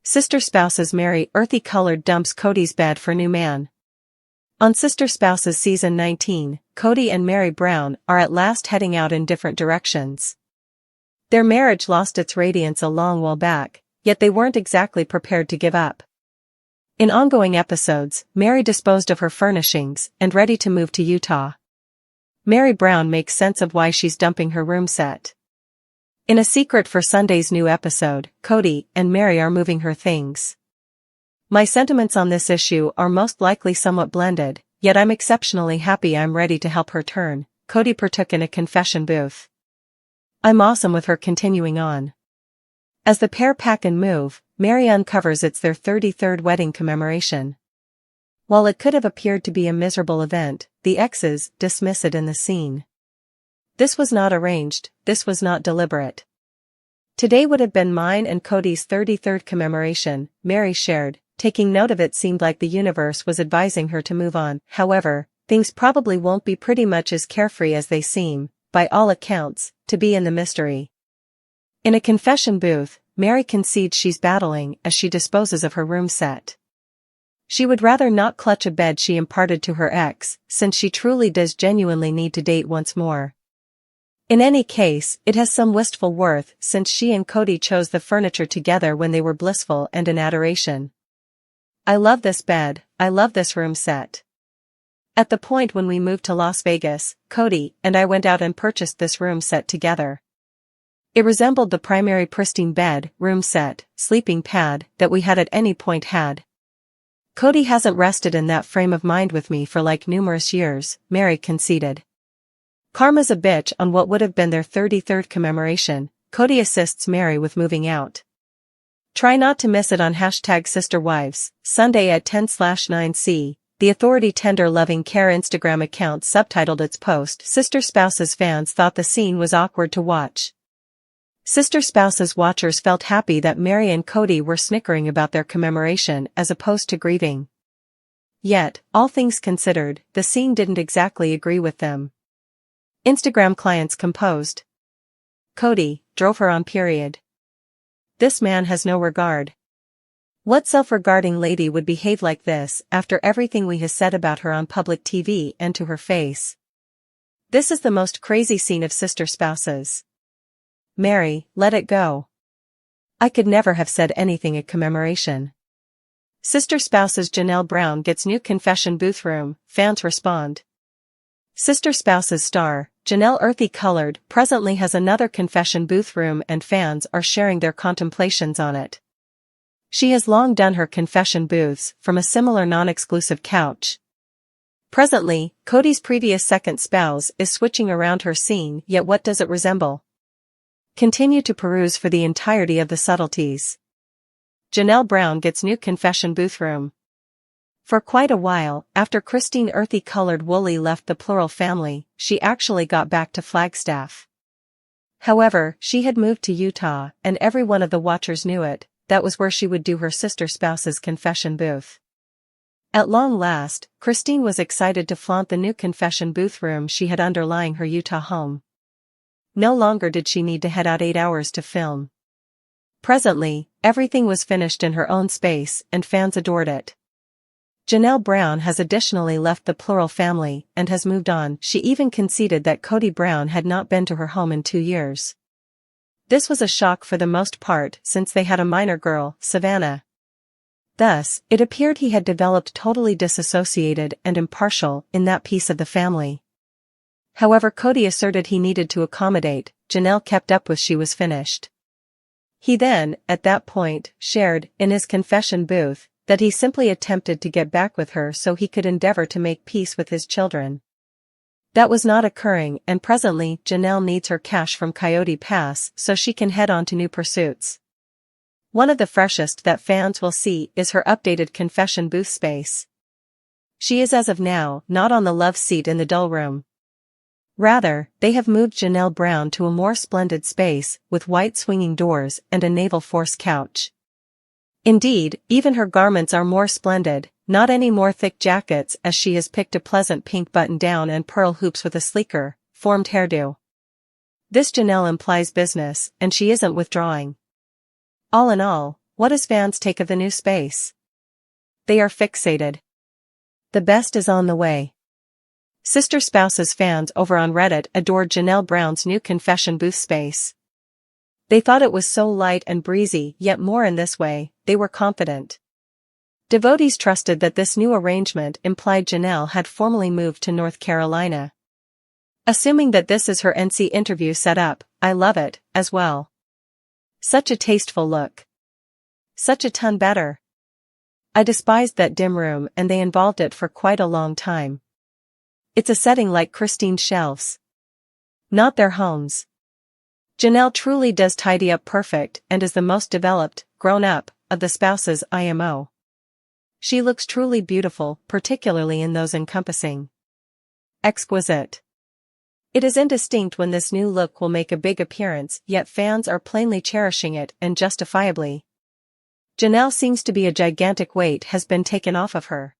Sister Spouses Meri earthy colored dumps Kody's bed for new man. On Sister Spouses Season 19, Kody and Meri Brown are at last heading out in different directions. Their marriage lost its radiance a long while back, yet they weren't exactly prepared to give up. In ongoing episodes, Meri disposed of her furnishings and ready to move to Utah. Meri Brown makes sense of why she's dumping her room set. In a secret for Sunday's new episode, Kody and Meri are moving her things. My sentiments on this issue are most likely somewhat blended, yet I'm exceptionally happy I'm ready to help her turn, Kody partook in a confession booth. I'm awesome with her continuing on. As the pair pack and move, Meri uncovers it's their 33rd wedding commemoration. While it could have appeared to be a miserable event, the exes dismiss it in the scene. This was not arranged, this was not deliberate. Today would have been mine and Kody's 33rd commemoration, Meri shared, taking note of it seemed like the universe was advising her to move on. However, things probably won't be pretty much as carefree as they seem, by all accounts, to be in the mystery. In a confession booth, Meri concedes she's battling as she disposes of her room set. She would rather not clutch a bed she imparted to her ex, since she truly does genuinely need to date once more. In any case, it has some wistful worth since she and Kody chose the furniture together when they were blissful and in adoration. I love this bed, I love this room set. At the point when we moved to Las Vegas, Kody and I went out and purchased this room set together. It resembled the primary pristine bed, room set, sleeping pad that we had at any point had. Kody hasn't rested in that frame of mind with me for like numerous years, Meri conceded. Karma's a bitch on what would have been their 33rd commemoration, Kody assists Meri with moving out. Try not to miss it on #SisterWives, Sunday at 10/9c, the authority tender loving care Instagram account subtitled its post. Sister Spouses fans thought the scene was awkward to watch. Sister Spouses watchers felt happy that Meri and Kody were snickering about their commemoration as opposed to grieving. Yet, all things considered, the scene didn't exactly agree with them. Instagram clients composed. Kody drove her on period. This man has no regard. What self-regarding lady would behave like this after everything we has said about her on public TV and to her face? This is the most crazy scene of Sister Spouses. Meri, let it go. I could never have said anything at commemoration. Sister Spouses Janelle Brown gets new confession booth room, fans respond. Sister Spouses star, Janelle earthy colored, presently has another confession booth room and fans are sharing their contemplations on it. She has long done her confession booths from a similar non-exclusive couch. Presently, Kody's previous second spouse is switching around her scene, yet what does it resemble? Continue to peruse for the entirety of the subtleties. Janelle Brown gets new confession booth room. For quite a while, after Christine earthy-colored Woolley left the plural family, she actually got back to Flagstaff. However, she had moved to Utah, and every one of the watchers knew it, that was where she would do her Sister Spouse's confession booth. At long last, Christine was excited to flaunt the new confession booth room she had underlying her Utah home. No longer did she need to head out 8 hours to film. Presently, everything was finished in her own space and fans adored it. Janelle Brown has additionally left the plural family and has moved on. She even conceded that Kody Brown had not been to her home in 2 years. This was a shock for the most part since they had a minor girl, Savannah. Thus, it appeared he had developed totally disassociated and impartial in that piece of the family. However, Kody asserted he needed to accommodate, Janelle kept up with she was finished. He then, at that point, shared, in his confession booth, that he simply attempted to get back with her so he could endeavor to make peace with his children. That was not occurring and presently Janelle needs her cash from Coyote Pass so she can head on to new pursuits. One of the freshest that fans will see is her updated confession booth space. She is as of now not on the love seat in the dull room. Rather, they have moved Janelle Brown to a more splendid space with white swinging doors and a naval force couch. Indeed, even her garments are more splendid, not any more thick jackets as she has picked a pleasant pink button-down and pearl hoops with a sleeker, formed hairdo. This Janelle implies business, and she isn't withdrawing. All in all, What does fans take of the new space? They are fixated. The best is on the way. Sister Spouses fans over on Reddit adored Janelle Brown's new confession booth space. They thought it was so light and breezy, yet more in this way, they were confident. Devotees trusted that this new arrangement implied Janelle had formally moved to North Carolina. Assuming that this is her NC interview setup, I love it, as well. Such a tasteful look. Such a ton better. I despised that dim room and they involved it for quite a long time. It's a setting like Christine's shelves. Not their homes. Janelle truly does tidy up perfect and is the most developed, grown-up, of the spouses IMO. She looks truly beautiful, particularly in those encompassing. Exquisite. It is indistinct when this new look will make a big appearance, yet fans are plainly cherishing it and justifiably. Janelle seems to be a gigantic weight has been taken off of her.